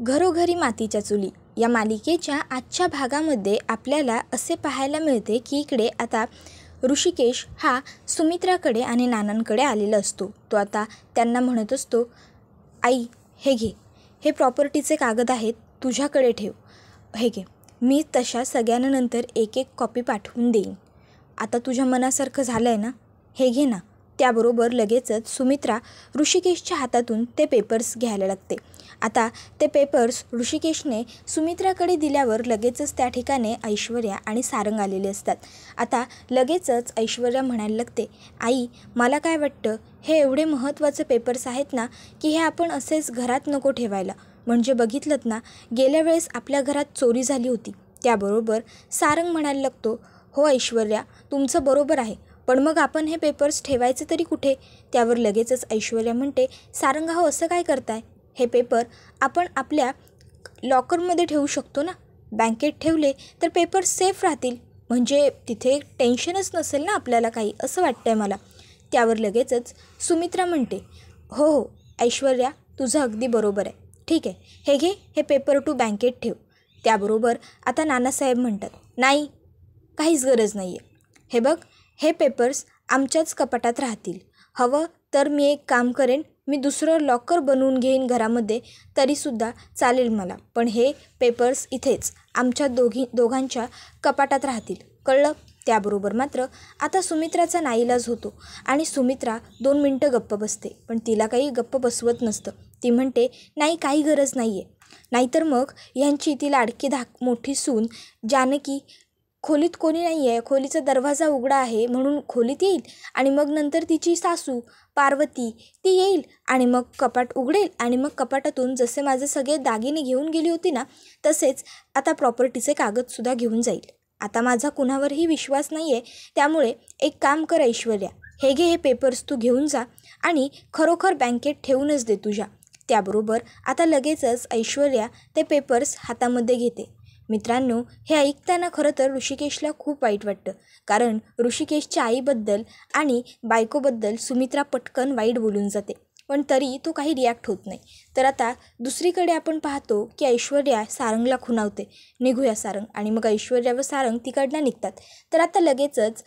घरोघरी मातीच्या चुली या मालिकेच्या आजच्या भागामध्ये आपल्याला असे पाहायला मिळते की इकडे आता ऋषिकेश हा सुमित्राकडे आणि नानांकडे आलेला असतो. तो आता त्यांना म्हणत असतो, आई हे घे, हे प्रॉपर्टीचे कागद आहेत, तुझ्याकडे ठेव, हे घे, मी तशा सगळ्यांना नंतर एक एक कॉपी पाठवून देईन. आता तुझ्या मनासारखं झालं आहे ना, हे घे ना. त्याबरोबर लगेचच सुमित्रा ऋषिकेशच्या हातातून ते पेपर्स घ्यायला लागते. आता ते पेपर्स ऋषिकेशने सुमित्राकडे दिल्यावर लगेचच त्या ठिकाणी ऐश्वर्या आणि सारंग आलेले असतात. आता लगेचच ऐश्वर्या म्हणायला लागते, आई मला काय वाटतं, हे एवढे महत्त्वाचे पेपर्स आहेत ना की हे आपण असेच घरात नको ठेवायला. म्हणजे बघितलंत ना, गेल्या वेळेस आपल्या घरात चोरी झाली होती. त्याबरोबर सारंग म्हणायला लागतो, हो ऐश्वर्या तुमचं बरोबर आहे, पण मग आपण हे पेपर्स ठेवायचे तरी कुठे. त्यावर लगेचच ऐश्वर्या म्हणते, सारंग हो असं काय करताय, हे पेपर आपण आपल्या लॉकरमध्ये ठेवू शकतो ना. बँकेत ठेवले तर पेपर सेफ राहतील, म्हणजे तिथे टेन्शनच नसेल ना आपल्याला काही, असं वाटतंय मला. त्यावर लगेचच सुमित्रा म्हणते, हो हो ऐश्वर्या तुझं अगदी बरोबर आहे, ठीक आहे, हे घे, हे पेपर तू बँकेत ठेव. त्याबरोबर आता नानासाहेब म्हणतात, नाही काहीच गरज नाही आहे, हे बघ हे पेपर्स आमच्याच कपाटात राहतील. हवं तर मी एक काम करेन, मी दुसरं लॉकर बनवून घेईन घरामध्ये तरीसुद्धा चालेल मला, पण हे पेपर्स इथेच आमच्या दोघांच्या कपाटात राहतील, कळलं. त्याबरोबर मात्र आता सुमित्राचा नाईलाज होतो आणि सुमित्रा 2 मिनटं गप्प बसते, पण तिला काही गप्प बसवत नसतं. ती म्हणते, नाही काही गरज नाही आहे, नाहीतर मग ह्यांची ती लाडकी मोठी सून जानकी खोलीत कोणी नाही आहे, खोलीचा दरवाजा उघडा आहे म्हणून खोलीत येईल आणि मग नंतर तिची सासू पार्वती ती येईल आणि मग कपाट उघडेल आणि मग कपाटातून जसे माझे सगळे दागिने घेऊन गेली होती ना, तसेच आता प्रॉपर्टीचे कागदसुद्धा घेऊन जाईल. आता माझा कुणावरही विश्वास नाही आहे, त्यामुळे एक काम कर ऐश्वर्या, हे घे, हे पेपर्स तू घेऊन जा आणि खरोखर बँकेत ठेवूनच दे तुझ्या. त्याबरोबर आता लगेचच ऐश्वर्या ते पेपर्स हातामध्ये घेते. मित्रांनो, हे ऐकताना खरं तर ऋषिकेशला खूप वाईट वाटतं, कारण ऋषिकेशच्या आईबद्दल आणि बायकोबद्दल सुमित्रा पटकन वाईट बोलून जाते, पण तरी तो काही रिॲक्ट होत नाही. तर आता दुसरीकडे आपण पाहतो की ऐश्वर्या सारंगला खुणावते, निघूया सारंग, आणि मग ऐश्वर्या व सारंग तिकडनं निघतात. तर आता लगेचच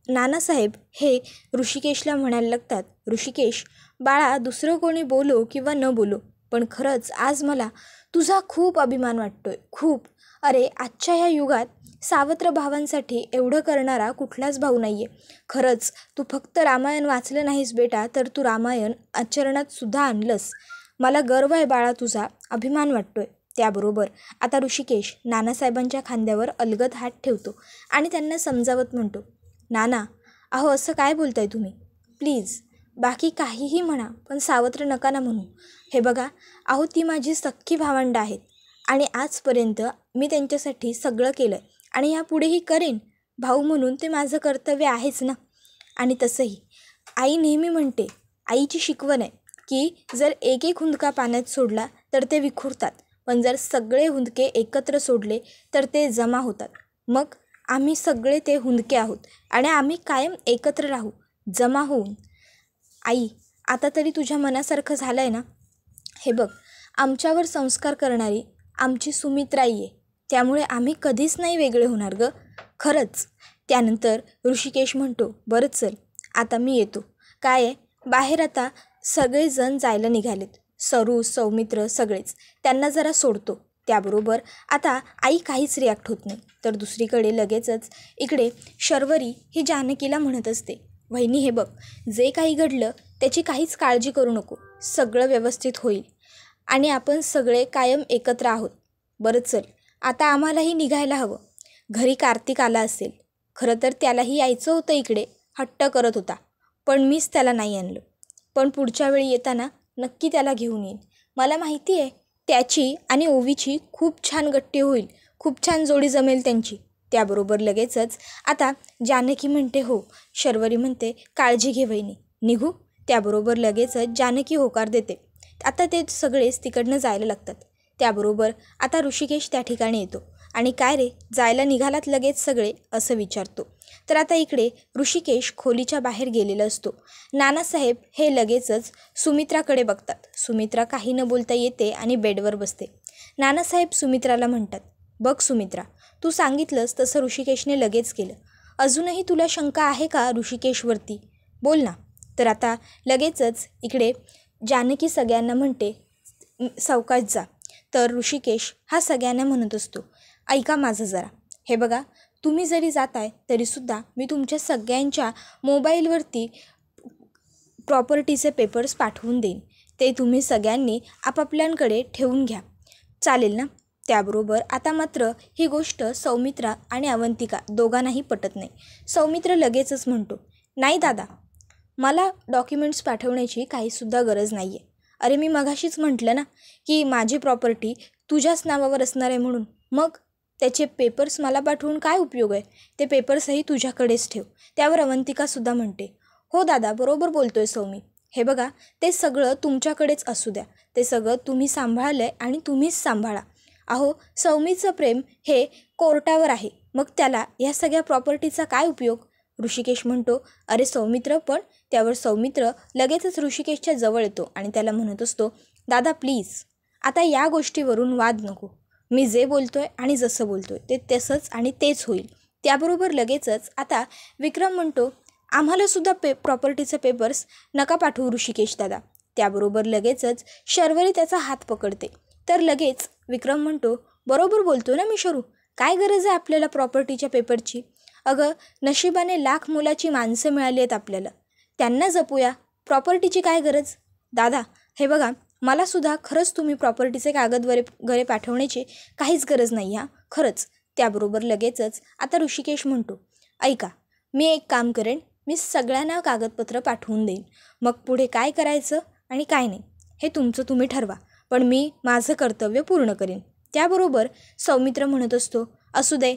नानासाहेब हे ऋषिकेशला म्हणायला लागतात, ऋषिकेश बाळा दुसरं कोणी बोलो किंवा न बोलो, पण खरंच आज मला तुझा खूप अभिमान वाटतोय, खूप. अरे आजच्या ह्या युगात सावत्र भावांसाठी एवढं करणारा कुठलाच भाऊ नाही आहे. खरंच तू फक्त रामायण वाचलं नाहीस बेटा, तर तू रामायण आचरणात सुद्धा आणलंस. मला गर्व आहे बाळा, तुझा अभिमान वाटतोय. त्याबरोबर आता ऋषिकेश नानासाहेबांच्या खांद्यावर अलगद हात ठेवतो आणि त्यांना समजावत म्हणतो, नाना अहो असं काय बोलताय तुम्ही, प्लीज बाकी काहीही म्हणा पण सावत्र नका ना म्हणू. हे बघा अहो ती माझी सख्खी भावंडं आहेत आणि आजपर्यंत मी त्यांच्यासाठी सगळं केलं आहे आणि यापुढेही करेन. भाऊ म्हणून ते माझं कर्तव्य आहेच ना. आणि तसंही आई नेहमी म्हणते, आईची शिकवण आहे की जर एक एक हुंदका पाण्यात सोडला तर ते विखुरतात, पण जर सगळे हुंदके एकत्र सोडले तर ते जमा होतात. मग आम्ही सगळे ते हुंदके आहोत आणि आम्ही कायम एकत्र राहू, जमा होऊन. आई आता तरी तुझ्या मनासारखं झालं आहे ना. हे बघ आमच्यावर संस्कार करणारी आमची सुमित्राई आहे, त्यामुळे आम्ही कधीच नाही वेगळे होणार ग, खरंच. त्यानंतर ऋषिकेश म्हणतो, बरं चल आता मी येतो. काय आहे बाहेर आता सगळेजण जायला निघालेत, सरू सौमित्र सगळेच, त्यांना जरा सोडतो. त्याबरोबर आता आई काहीच रिॲक्ट होत नाही. तर दुसरीकडे लगेचच इकडे शर्वरी ही जानकीला म्हणत असते, वहिनी हे बघ जे काही घडलं त्याची काहीच काळजी करू नको, सगळं व्यवस्थित होईल आणि आपण सगळे कायम एकत्र आहोत. बरं चल आता आम्हालाही निघायला हवं. घरी कार्तिक आला असेल, खरं तर त्यालाही यायचं होतं इकडे, हट्ट करत होता, पण मीच त्याला नाही आणलं. पण पुढच्या वेळी येताना नक्की त्याला घेऊन येईन. मला माहिती आहे त्याची आणि ओवीची खूप छान गट्टी होईल, खूप छान जोडी जमेल त्यांची. त्याबरोबर लगेचच आता जानकी म्हणते, हो. शर्वरी म्हणते, काळजी घे वहिनी, निघू. त्याबरोबर लगेचच जानकी होकार देते. आता ते सगळेच तिकडनं जायला लागतात. त्याबरोबर आता ऋषिकेश त्या ठिकाणी येतो आणि काय रे, जायला निघालात लगेच सगळे, असं विचारतो. तर आता इकडे ऋषिकेश खोलीच्या बाहेर गेलेला असतो. नानासाहेब हे लगेचच सुमित्राकडे बघतात. सुमित्रा काही न बोलता येते आणि बेडवर बसते. नानासाहेब सुमित्राला म्हणतात, बघ सुमित्रा, तू सांगितलंस तसं ऋषिकेशने लगेच केलं. अजूनही तुला शंका आहे का ऋषिकेशवरती? बोल ना. तर आता लगेचच इकडे जानकी सगळ्यांना म्हणते, सावकाश जा. तर ऋषिकेश हा सगळ्यांना म्हणत असतो, ऐका माझं जरा. हे बघा, तुम्ही जरी जाताय तरीसुद्धा मी तुमच्या सगळ्यांच्या मोबाईलवरती प्रॉपर्टीचे पेपर्स पाठवून देईन. ते तुम्ही सगळ्यांनी आपापल्यांकडे ठेवून घ्या, चालेल ना? त्याबरोबर आता मात्र ही गोष्ट सौमित्रा आणि अवंतिका दोघांनाही पटत नाही. सौमित्र लगेचच म्हणतो, नाही दादा, मला डॉक्युमेंट्स पाठवण्याची काहीसुद्धा गरज नाही आहे. अरे मी मगाशीच म्हटलं ना की माझी प्रॉपर्टी तुझ्याच नावावर असणार आहे म्हणून. मग त्याचे पेपर्स मला पाठवून काय उपयोग आहे? ते पेपर्सही तुझ्याकडेच ठेव. त्यावर अवंतिकासुद्धा म्हणते, हो दादा, बरोबर बोलतोय सौमी. हे बघा, ते सगळं तुमच्याकडेच असू द्या. ते सगळं तुम्ही सांभाळलं आहे आणि तुम्हीच सांभाळा. अहो, सौमीचं प्रेम हे कोर्टावर आहे, मग त्याला ह्या सगळ्या प्रॉपर्टीचा काय उपयोग? ऋषिकेश म्हणतो, अरे सौमित्र पण. त्यावर सौमित्र लगेचच ऋषिकेशच्या जवळ येतो आणि त्याला म्हणत असतो, दादा प्लीज, आता या गोष्टीवरून वाद नको. मी जे बोलतोय आणि जसं बोलतोय ते तसंच आणि तेच होईल. त्याबरोबर लगेचच आता विक्रम म्हणतो, आम्हालासुद्धा प्रॉपर्टीचे पेपर्स नका पाठवू ऋषिकेश दादा. त्याबरोबर लगेचच शर्वरी त्याचा हात पकडते. तर लगेच विक्रम म्हणतो, बरोबर बोलतो ना मी शरू, काय गरज आहे आपल्याला प्रॉपर्टीच्या पेपरची? अगं, नशिबाने लाख मोलाची माणसं मिळाली आहेत आपल्याला, त्यांना जपूया, प्रॉपर्टीची काय गरज? दादा हे बघा, मलासुद्धा खरंच तुम्ही प्रॉपर्टीचे कागद वगैरे पाठवण्याची काहीच गरज नाही हां, खरंच. त्याबरोबर लगेचच आता ऋषिकेश म्हणतो, ऐका, मी एक काम करेन, मी सगळ्यांना कागदपत्र पाठवून देईन. मग पुढे काय करायचं आणि काय नाही हे तुमचं तुम्ही ठरवा, पण मी माझं कर्तव्य पूर्ण करेन. त्याबरोबर सौमित्र म्हणत असतो, असू दे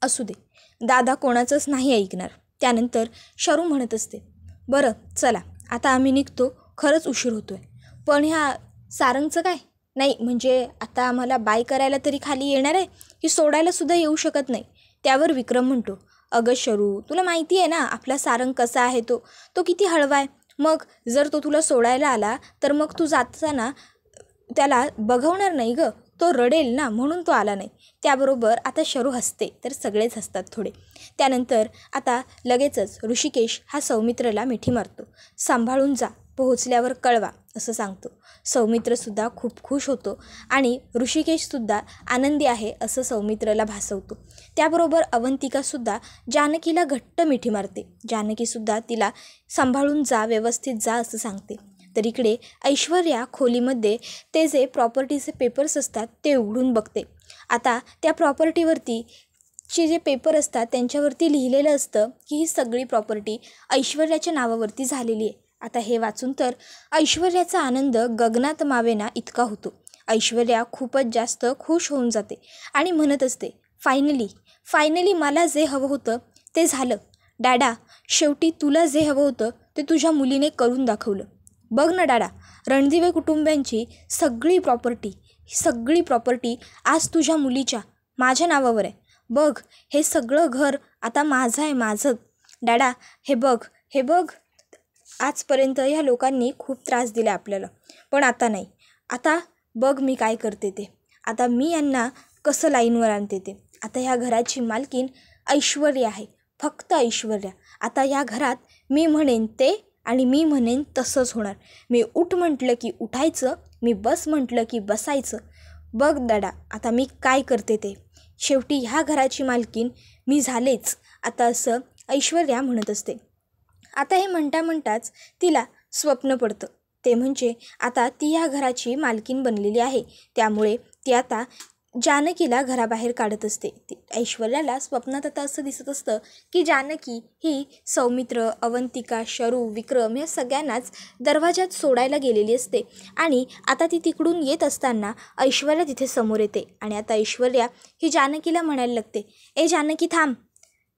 असू दे, दादा कोणाचंच नाही ऐकणार. त्यानंतर शरू म्हणत असते, बरं चला आता आम्ही निघतो, खरंच उशीर होतो आहे. पण ह्या सारंगचं काय? नाही म्हणजे आता आम्हाला बाय करायला तरी खाली येणार आहे की सोडायलासुद्धा येऊ शकत नाही. त्यावर विक्रम म्हणतो, अगं शरू, तुला माहिती आहे ना आपला सारंग कसा आहे, तो किती हळवा आहे. मग जर तो तुला सोडायला आला तर मग तू जाताना त्याला बघवणार नाही गं, तो रडेल ना, म्हणून तो आला नाही. त्याबरोबर आता शरू हसते, तर सगळेच हसतात थोडे. त्यानंतर आता लगेचच ऋषिकेश हा सौमित्रला मिठी मारतो, सांभाळून जा, पोहोचल्यावर कळवा, असं सांगतो. सौमित्रसुद्धा खूप खुश होतो आणि ऋषिकेशसुद्धा आनंदी आहे असं सौमित्रला भासवतो. त्याबरोबर अवंतिकासुद्धा जानकीला घट्ट मिठी मारते. जानकीसुद्धा तिला सांभाळून जा, व्यवस्थित जा असं सांगते. तर इकडे ऐश्वर्या खोलीमध्ये ते जे प्रॉपर्टीचे पेपर्स असतात ते उघडून बघते. आता त्या प्रॉपर्टीवरती जे पेपर असतात त्यांच्यावरती लिहिलेलं असतं की ही सगळी प्रॉपर्टी ऐश्वर्याच्या नावावरती झालेली आहे. आता हे वाचून तर ऐश्वर्याचा आनंद गगनात मावेना इतका होतो. ऐश्वर्या खूपच जास्त खुश होऊन जाते आणि म्हणत असते, फायनली मला जे हवं होतं ते झालं. डॅडा, शेवटी तुला जे हवं होतं ते तुझ्या मुलीने करून दाखवलं. बघ ना डाडा, रणदिवे कुटुंबियांची सगळी प्रॉपर्टी आज तुझ्या मुलीच्या, माझ्या नावावर आहे. बघ, हे सगळं घर आता माझं आहे, माझं. डॅडा हे बघ, आजपर्यंत ह्या लोकांनी खूप त्रास दिला आपल्याला, पण आता नाही. आता बघ मी काय करते ते, आता मी यांना कसं लाईनवर आणते ते. आता ह्या घराची मालकीन ऐश्वर्या आहे, फक्त ऐश्वर्या. आता ह्या घरात मी म्हणेन ते आणि मी म्हणेन तसंच होणार. मी उठ म्हटलं की उठायचं, मी बस म्हटलं की बसायचं. बघ दादा, आता मी काय करते ते. शेवटी ह्या घराची मालकीन मी झालेच आता, असं ऐश्वर्या म्हणत असते. आता हे म्हणताच तिला स्वप्न पडतं. ते म्हणजे आता ती ह्या घराची मालकीन बनलेली आहे. त्यामुळे ती आता जानकीला घराबाहेर काढत असते. ऐश्वर्याला स्वप्नात आता असं दिसत असतं की जानकी ही सौमित्र, अवंतिका, शरू, विक्रम या सगळ्यांनाच दरवाजात सोडायला गेलेली असते. आणि आता ती तिकडून येत असताना ऐश्वर्या तिथे समोर येते आणि आता ऐश्वर्या ही जानकीला म्हणायला लागते, ए जानकी थांब,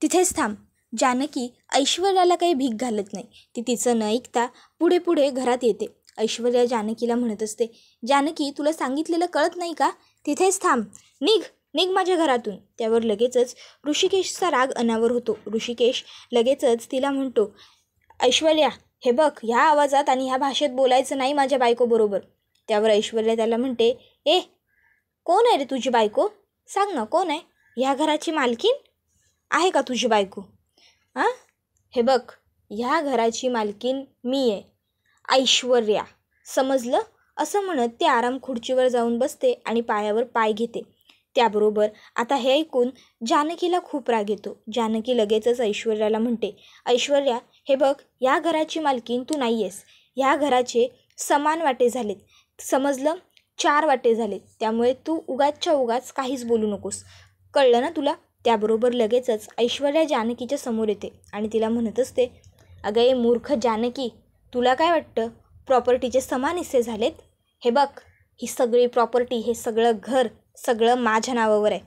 तिथेच थांब. जानकी ऐश्वर्याला काही भीक घालत नाही. ती तिचं न ऐकता पुढे घरात येते. ऐश्वर्या जानकीला म्हणत असते, जानकी तुला सांगितलेलं कळत नाही का, तिथेच थांब, निघ, निघ माझ्या घरातून. त्यावर लगेचच ऋषिकेशचा राग अनावर होतो. ऋषिकेश लगेचच तिला म्हणतो, ऐश्वर्या हे बघ, ह्या आवाजात आणि ह्या भाषेत बोलायचं नाही माझ्या बायकोबरोबर. त्यावर ऐश्वर्या त्याला म्हणते, ए कोण आहे रे तुझी बायको? सांग ना कोण आहे? ह्या घराची मालकीण आहे का तुझी बायको? हां, हे बघ, ह्या घराची मालकीण मी आहे, ऐश्वर्या, समजलं? असं म्हणत ती आराम खुर्चीवर जाऊन बसते आणि पायावर पाय घेते. त्याबरोबर आता हे ऐकून जानकीला खूप राग येतो. जानकी लगेचच ऐश्वर्याला म्हणते, ऐश्वर्या हे बघ, या घराची मालकीण तू नाही आहेस. ह्या घराचे समान वाटे झालेत, समजलं? 4 वाटे झालेत. त्यामुळे तू उगाचच्या उगाच काहीच बोलू नकोस, कळलं ना तुला? त्याबरोबर लगेचच ऐश्वर्या जानकीच्या समोर येते आणि तिला म्हणत असते, अगं ए मूर्ख जानकी, तुला काय वाटतं प्रॉपर्टीचे समान हिस्से झालेत? हे बघ, ही सगळी प्रॉपर्टी, हे सगळं घर, सगळं माझ्या नावावर आहे,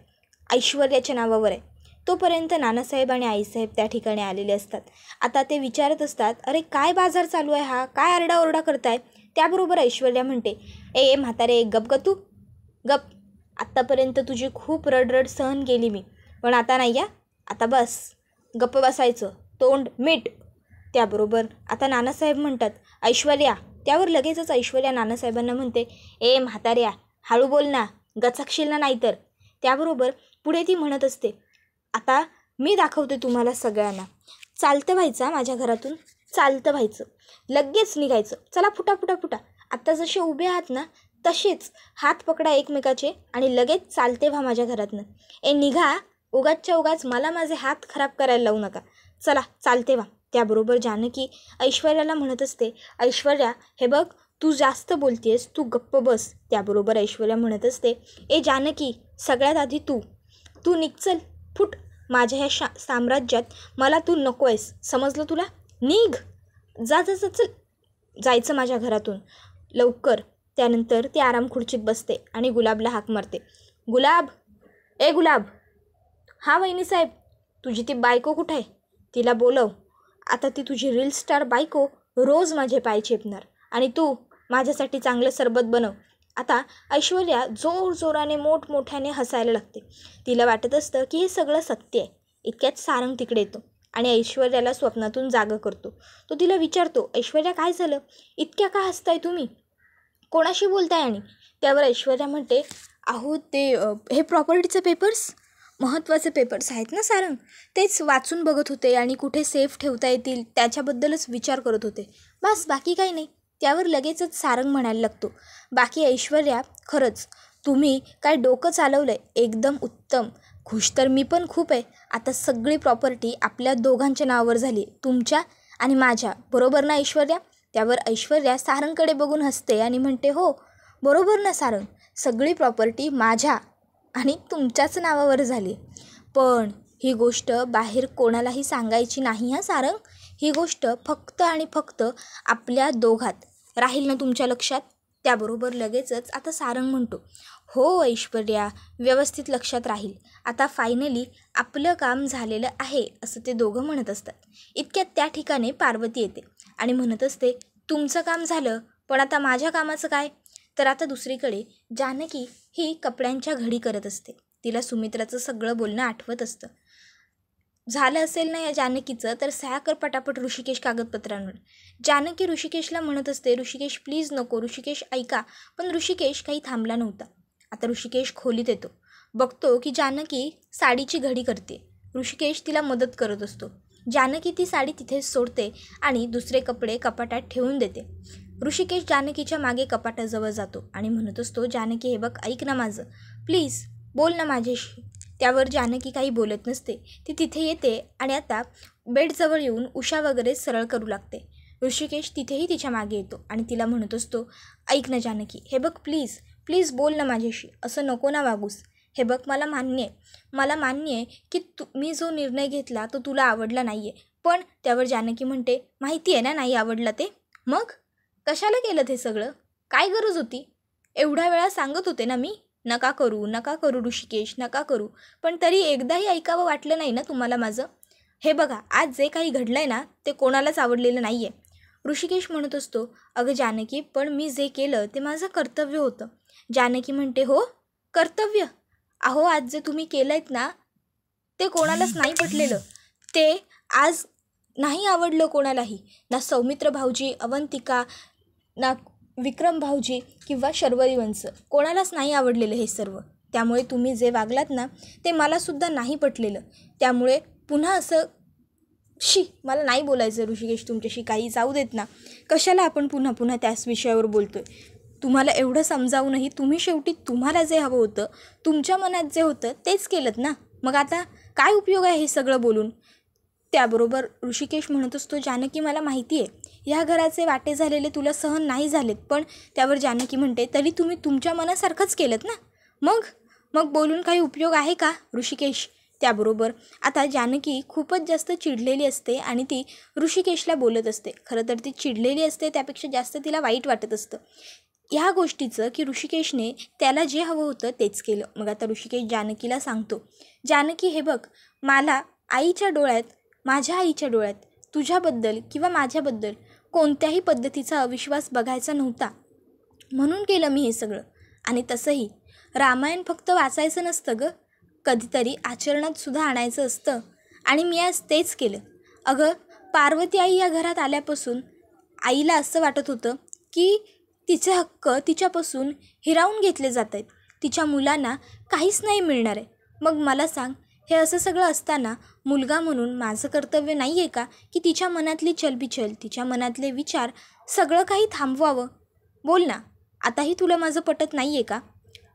ऐश्वर्याच्या नावावर आहे. तोपर्यंत नानासाहेब आणि आईसाहेब त्या ठिकाणी आलेले असतात. आता ते विचारत असतात, अरे काय बाजार चालू आहे हा, काय आरडाओरडा करताय? त्याबरोबर ऐश्वर्या म्हणते, ए म्हातारे गप ग, तू गप. आत्तापर्यंत तुझी खूप रडरड सहन केली मी, पण आता नाही या, आता बस, गप्प बसायचं, तोंड मीठ. त्याबरोबर आता नानासाहेब म्हणतात, ऐश्वर्या. त्यावर लगेचच ऐश्वर्या नानासाहेबांना म्हणते, ए म्हाताऱ्या हळू बोल ना, गचकशील ना नाहीतर. त्याबरोबर पुढे ती म्हणत असते, आता मी दाखवते तुम्हाला सगळ्यांना, चालतं व्हायचं माझ्या घरातून, चालतं व्हायचं, लगेच निघायचं. चला फुटा फुटा फुटा, आत्ता जसे उभे आहात ना तसेच हात पकडा एकमेकाचे आणि लगेच चालते व्हा माझ्या घरातनं. ए निघा, उगाचच्या उगाच मला माझे हात खराब करायला लावू नका, चला चालते व्हा. त्याबरोबर जानकी ऐश्वर्याला म्हणत असते, ऐश्वर्या हे बघ, तू जास्त बोलतेस, तू गप्प बस. त्याबरोबर ऐश्वर्या म्हणत असते, ए जानकी, सगळ्यात आधी तू निघचल, फुट माझ्या ह्या साम्राज्यात, मला तू नको आहेस, समजलं तुला? निघ, जा जा जा, चल जायचं माझ्या घरातून लवकर. त्यानंतर ती आराम खुर्चीत बसते आणि गुलाबला हाक मारते, गुलाब, ए गुलाब. हां वहिनीसाहेब. तुझी ती बायको कुठं आहे? तिला बोलव. आता ती तुझी रील स्टार बायको रोज माझे पाय चेपणार आणि तू माझ्यासाठी चांगलं सरबत बनव. आता ऐश्वर्या जोरजोराने मोठमोठ्याने हसायला लागते. तिला वाटत असतं की हे सगळं सत्य आहे. इतक्यात सारंग तिकडे येतो आणि ऐश्वर्याला स्वप्नातून जागं करतो. तो तिला विचारतो, ऐश्वर्या काय झालं, इतक्या का हसताय तुम्ही, कोणाशी बोलताय? आणि त्यावर ऐश्वर्या म्हणते, अहो ते हे प्रॉपर्टीचे पेपर्स, महत्त्वाचे पेपर्स आहेत ना सारंग, तेच वाचून बघत होते आणि कुठे सेफ ठेवता येतील त्याच्याबद्दलच विचार करत होते, बस बाकी काही नाही. त्यावर लगेचच सारंग म्हणायला लागतो, बाकी ऐश्वर्या खरंच तुम्ही काय डोकं चालवलं आहे, एकदम उत्तम, खुश तर मी पण खूप आहे. आता सगळी प्रॉपर्टी आपल्या दोघांच्या नावावर झाली, तुमच्या आणि माझ्या, बरोबर ना ऐश्वर्या? त्यावर ऐश्वर्या सारंगकडे बघून हसते आणि म्हणते, हो बरोबर ना सारंग, सगळी प्रॉपर्टी माझ्या आणि तुमच्याच नावावर झाली. पण ही गोष्ट बाहेर कोणालाही सांगायची नाही हां सारंग, ही गोष्ट फक्त आणि फक्त आपल्या दोघात राहील ना, तुमच्या लक्षात? त्याबरोबर लगेचच आता सारंग म्हणतो, हो ऐश्वर्या, व्यवस्थित लक्षात राहील. आता फायनली आपलं काम झालेलं आहे असं ते दोघं म्हणत असतात. इतक्यात त्या ठिकाणी पार्वती येते आणि म्हणत असते, तुमचं काम झालं, पण आता माझ्या कामाचं काय? तर आता दुसरीकडे जानकी ही कपड्यांच्या घडी करत असते. तिला सुमित्राचं सगळं बोलणं आठवत असतं. झालं असेल ना या जानकीचं, तर सह्या कर पटापट ऋषिकेश कागदपत्रांवर. जानकी ऋषिकेशला म्हणत असते, ऋषिकेश प्लीज नको, ऋषिकेश ऐका. पण ऋषिकेश काही थांबला नव्हता. आता ऋषिकेश खोलीत येतो, बघतो की जानकी साडीची घडी करते. ऋषिकेश तिला मदत करत असतो. जानकी ती साडी तिथेच सोडते आणि दुसरे कपडे कपाटात ठेवून देते. ऋषिकेश जानकीच्या मागे कपाटाजवळ जातो आणि म्हणत असतो, जानकी हे बघ, ऐक ना माझं, प्लीज बोल ना माझ्याशी. त्यावर जानकी काही बोलत नसते. ती तिथे येते आणि आता बेडजवळ येऊन उषा वगैरे सरळ करू लागते. ऋषिकेश तिथेही तिच्या मागे येतो आणि तिला म्हणत असतो, ऐक ना जानकी, हे बघ प्लीज प्लीज बोल ना माझ्याशी, असं नको ना वागूस. हे बघ, मला मान्य आहे की मी जो निर्णय घेतला तो तुला आवडला नाही आहे. पण त्यावर जानकी म्हणते, माहिती आहे ना नाही आवडला ते, मग कशाला केलं ते सगळं, काय गरज होती? एवढ्या वेळा सांगत होते ना मी, नका करू ऋषिकेश, नका करू, पण तरी एकदाही ऐकावं वाटलं नाही ना तुम्हाला माझं? हे बघा, आज जे काही घडलं आहे ना ते कोणालाच आवडलेलं नाही आहे. ऋषिकेश म्हणत असतो, अगं जानकी, पण मी जे केलं ते माझं कर्तव्य होतं. जानकी म्हणते, हो कर्तव्य, अहो आज जे तुम्ही केलंयत ना ते कोणालाच नाही पटलेलं, ते आज नाही आवडलं कोणालाही, ना सौमित्र भाऊजी, अवंतिका, ना विक्रम भाऊजी किंवा शर्वरी वंश, कोणालाच नाही आवडलेलं हे सर्व. त्यामुळे तुम्ही जे वागलात ना ते मलासुद्धा नाही पटलेलं. त्यामुळे पुन्हा असं मला नाही बोलायचं ऋषिकेश तुमच्याशी, काही जाऊ देत ना, कशाला आपण पुन्हा पुन्हा त्याच विषयावर बोलतोय. तुम्हाला एवढं समजावूनही तुम्ही शेवटी तुम्हाला जे हवं होतं, तुमच्या मनात जे होतं तेच केलं ना, मग आता काय उपयोग आहे हे सगळं बोलून. त्याबरोबर ऋषिकेश म्हणत असतो, जानकी मला माहिती आहे ह्या घराचे वाटे झालेले तुला सहन नाही झालेत, पण त्यावर जानकी म्हणते तरी तुम्ही तुमच्या मनासारखंच केलं ना, मग बोलून काही उपयोग आहे का ऋषिकेश. त्याबरोबर आता जानकी खूपच जास्त चिडलेली असते आणि ती ऋषिकेशला बोलत असते. खरं तर ती चिडलेली असते, त्यापेक्षा जास्त तिला वाईट वाटत असतं ह्या गोष्टीचं की ऋषिकेशने त्याला जे हवं होतं तेच केलं. मग आता ऋषिकेश जानकीला सांगतो, जानकी हे बघ, मला माझ्या आईच्या डोळ्यात तुझ्याबद्दल किंवा माझ्याबद्दल कोणत्याही पद्धतीचा अविश्वास बघायचा नव्हता, म्हणून केलं मी हे सगळं. आणि तसंही रामायण फक्त वाचायचं नसतं गं, कधीतरी आचरणात सुद्धा आणायचं असतं, आणि मी आज तेच केलं. अगं पार्वती आई या घरात आल्यापासून आईला असं वाटत होतं की तिचे हक्क तिच्यापासून हिरावून घेतले जात आहेत, तिच्या मुलांना काहीच नाही मिळणार आहे. मग मला सांग, हे असं सगळं असताना मुलगा म्हणून माझं कर्तव्य नाही आहे का की तिच्या मनातली चलबिचल, तिच्या मनातले विचार सगळं काही थांबवावं. बोल ना, आताही तुला माझं पटत नाही आहे का.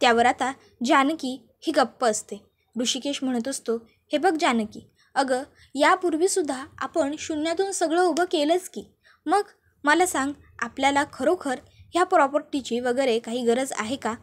त्यावर आता जानकी ही गप्प असते. ऋषिकेश म्हणत असतो, हे बघ जानकी, अगं यापूर्वीसुद्धा आपण शून्यातून सगळं उभं केलंच की, मग मला सांग, आपल्याला खरोखर ह्या प्रॉपर्टीची वगैरे काही गरज आहे का.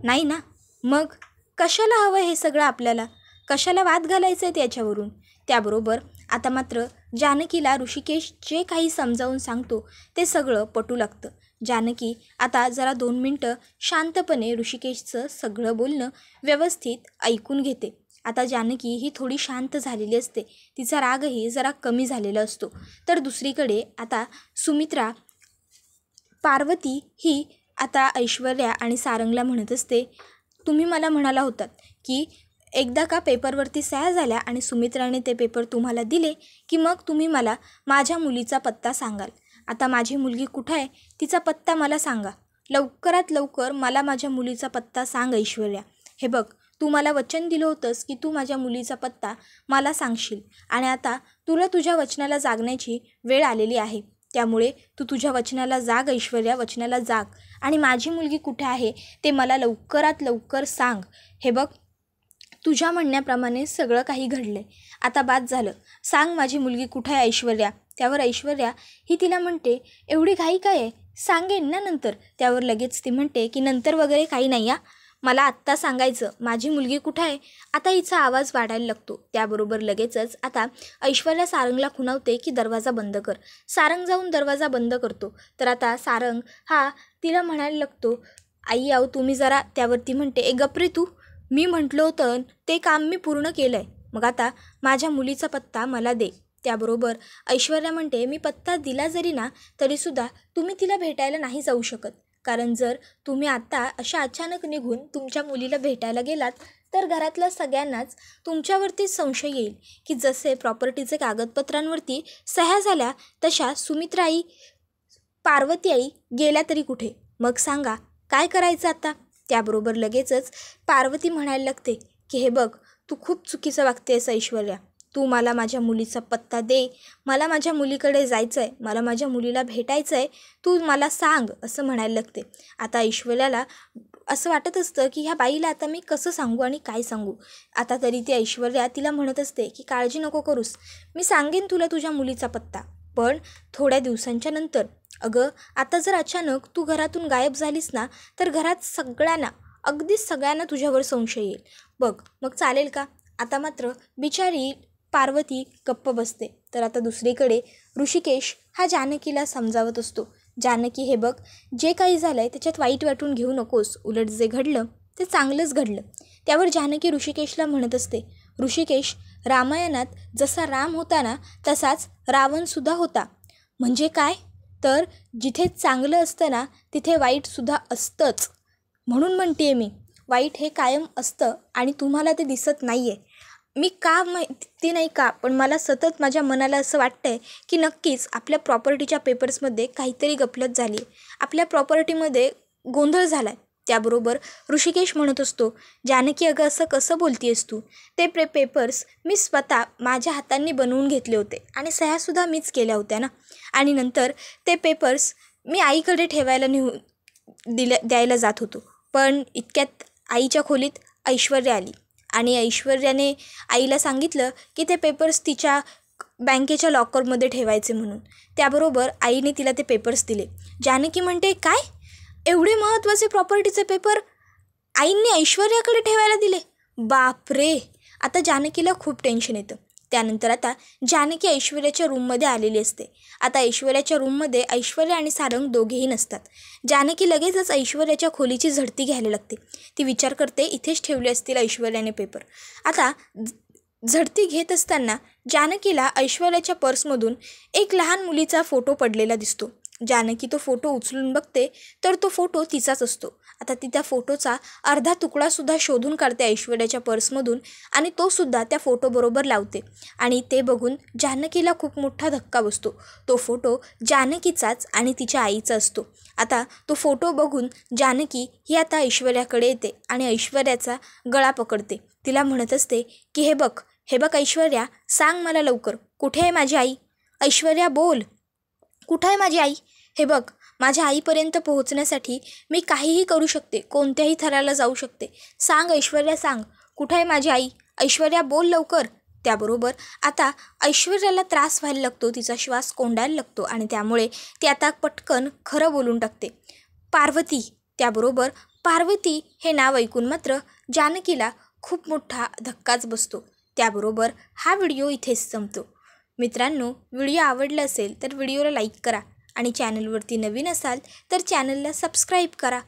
नाही ना, मग कशाला हवं हे सगळं आपल्याला, कशाला वाद घालायचं आहे त्याच्यावरून. त्याबरोबर आता मात्र जानकीला ऋषिकेश जे काही समजावून सांगतो ते सगळं पटू लागतं. जानकी आता जरा 2 मिनटं शांतपणे ऋषिकेशचं सगळं बोलणं व्यवस्थित ऐकून घेते. आता जानकी ही थोडी शांत झालेली असते, तिचा रागही जरा कमी झालेला असतो. तर दुसरीकडे आता सुमित्रा, पार्वती ही आता ऐश्वर्या आणि सारंगला म्हणत असते, तुम्ही मला म्हणाला होतात की एकदा का पेपरवरती सह्या झाल्या आणि सुमित्राने ते पेपर तुम्हाला दिले की मग तुम्ही मला माझ्या मुलीचा पत्ता सांगाल. आता माझी मुलगी कुठं आहे तिचा पत्ता मला सांगा, लवकरात लवकर मला माझ्या मुलीचा पत्ता सांग ऐश्वर्या. हे बघ, तू मला वचन दिलं होतंस की तू माझ्या मुलीचा पत्ता मला सांगशील, आणि आता तुला तुझ्या वचनाला जागण्याची वेळ आलेली आहे. त्यामुळे तू तुझ्या वचनाला जाग ऐश्वर्या, वचनाला जाग, आणि माझी मुलगी कुठे आहे ते मला लवकरात लवकर सांग. हे बघ, तुझ्या म्हणण्याप्रमाणे सगळं काही घडलं आहे, आता बाद झालं, सांग माझी मुलगी कुठे आहे ऐश्वर्या. त्यावर ऐश्वर्या ही तिला म्हणते, एवढी घाई काय आहे, सांगेन ना नंतर. त्यावर लगेच ती म्हणते की नंतर वगैरे काही नाही, मला आत्ता सांगायचं माझी मुलगी कुठं आहे. आता हिचा आवाज वाढायला लागतो. त्याबरोबर लगेचच आता ऐश्वर्या सारंगला खुणावते की दरवाजा बंद कर. सारंग जाऊन दरवाजा बंद करतो. तर आता सारंग हा तिला म्हणायला लागतो, आई आहो तुम्ही जरा. त्यावरती म्हणते, गप्रे तू, मी म्हटलं होतं ते काम मी पूर्ण केलं आहे, मग आता माझ्या मुलीचा पत्ता मला दे. त्याबरोबर ऐश्वर्या म्हणते, मी पत्ता दिला जरी ना तरीसुद्धा तुम्ही तिला भेटायला नाही जाऊ शकत, कारण जर तुम्ही आता अशा अचानक निघून तुमच्या मुलीला भेटायला गेलात तर घरातल्या सगळ्यांनाच तुमच्यावरतीच संशय येईल की जसे प्रॉपर्टीचे कागदपत्रांवरती सह्या झाल्या तशा सुमित्राई, पार्वती आई गेल्या तरी कुठे. मग सांगा काय करायचं आता. त्याबरोबर लगेचच पार्वती म्हणायला लागते की हे बघ, तू खूप चुकीचं वागतेस ऐश्वर्या, तू मला माझ्या मुलीचा पत्ता दे, मला माझ्या मुलीकडे जायचं आहे, मला माझ्या मुलीला भेटायचं आहे, तू मला सांग, असं म्हणायला लागते. आता ऐश्वर्याला असं वाटत असतं की ह्या बाईला आता मी कसं सांगू आणि काय सांगू. आता तरी ती ऐश्वर्या तिला म्हणत असते की काळजी नको करूस, मी सांगेन तुला तुझ्या मुलीचा पत्ता, पण थोड्या दिवसांच्या नंतर. अगं आता जर अचानक तू घरातून गायब झालीस ना तर घरात सगळ्यांना, अगदीच सगळ्यांना तुझ्यावर संशय येईल बघ, मग चालेल का. आता मात्र बिचारी पार्वती गप्प बसते. तर आता दुसरीकडे ऋषिकेश हा जानकीला समजावत असतो, जानकी हे बघ, जे काही झालं आहे त्याच्यात वाईट वाटून घेऊ नकोस, उलट जे घडलं ते चांगलंच घडलं. त्यावर जानकी ऋषिकेशला म्हणत असते, ऋषिकेश, रामायणात जसा राम होता ना तसाच रावणसुद्धा होता. म्हणजे काय, तर जिथे चांगलं असतं ना तिथे वाईटसुद्धा असतंच, म्हणून म्हणते मी, वाईट हे कायम असतं आणि तुम्हाला ते दिसत नाही आहे. मी का माहिती नाही का, पण मला सतत माझ्या मनाला असं वाटतं आहे की नक्कीच आपल्या प्रॉपर्टीच्या पेपर्समध्ये काहीतरी गफलत झाली आहे, आपल्या प्रॉपर्टीमध्ये गोंधळ झाला आहे. त्याबरोबर ऋषिकेश म्हणत असतो, जानकी अगं असं कसं बोलती आहेस तू? ते पेपर्स मी स्वतः माझ्या हातांनी बनवून घेतले होते आणि सह्यासुद्धा मीच केल्या होत्या ना. आणि नंतर ते पेपर्स मी आईकडे ठेवायला द्यायला जात होतो. पण इतक्यात आईच्या खोलीत ऐश्वर्या आली आणि ऐश्वर्याने आईला सांगितलं की ते पेपर्स तिच्या बँकेच्या लॉकरमध्ये ठेवायचे म्हणून. त्याबरोबर आईने तिला ते पेपर्स दिले. जानकी म्हणते, काय एवढे महत्त्वाचे प्रॉपर्टीचे पेपर आईंनी ऐश्वर्याकडे ठेवायला दिले? बापरे! आता जानकीला खूप टेन्शन येतं. त्यानंतर आता जानकी ऐश्वर्याच्या रूममध्ये आलेली असते. आता ऐश्वर्याच्या रूममध्ये ऐश्वर्या आणि सारंग दोघेही नसतात. जानकी लगेचच ऐश्वर्याच्या खोलीची झडती घ्यायला लागते. ती विचार करते इथेच ठेवले असतील ऐश्वर्याने पेपर. आता झडती घेत असताना जानकीला ऐश्वर्याच्या पर्समधून एक लहान मुलीचा फोटो पडलेला दिसतो. जानकी तो फोटो उचलून बघते तर तो फोटो तिचाच असतो. आता ती त्या फोटोचा अर्धा तुकडासुद्धा शोधून काढते ऐश्वर्याच्या पर्समधून आणि तोसुद्धा त्या फोटोबरोबर लावते आणि ते बघून जानकीला खूप मोठा धक्का बसतो. तो फोटो जानकीचाच आणि तिच्या आईचा असतो. आता तो फोटो बघून जानकी ही आता ऐश्वर्याकडे येते आणि ऐश्वर्याचा गळा पकडते. तिला म्हणत असते की हे बघ ऐश्वर्या, सांग मला लवकर, कुठे आहे माझी आई? ऐश्वर्या बोल, कुठं आहे माझी आई? हे बघ, माझ्या आईपर्यंत पोहोचण्यासाठी मी काहीही करू शकते, कोणत्याही थराला जाऊ शकते. सांग ऐश्वर्या, सांग, कुठं आहे माझी आई? ऐश्वर्या बोल लवकर. त्याबरोबर आता ऐश्वर्याला त्रास व्हायला लागतो, तिचा श्वास कोंडायला लागतो आणि त्यामुळे ती आता पटकन खरं बोलून टाकते, पार्वती. त्याबरोबर पार्वती हे नाव ऐकून मात्र जानकीला खूप मोठा धक्काच बसतो. त्याबरोबर हा व्हिडिओ इथेच संपतो. मित्रांनो, व्हिडिओ आवडला असेल तर व्हिडिओला लाईक करा आणि चॅनलवरती नवीन असाल तर चॅनलला सबस्क्राईब करा.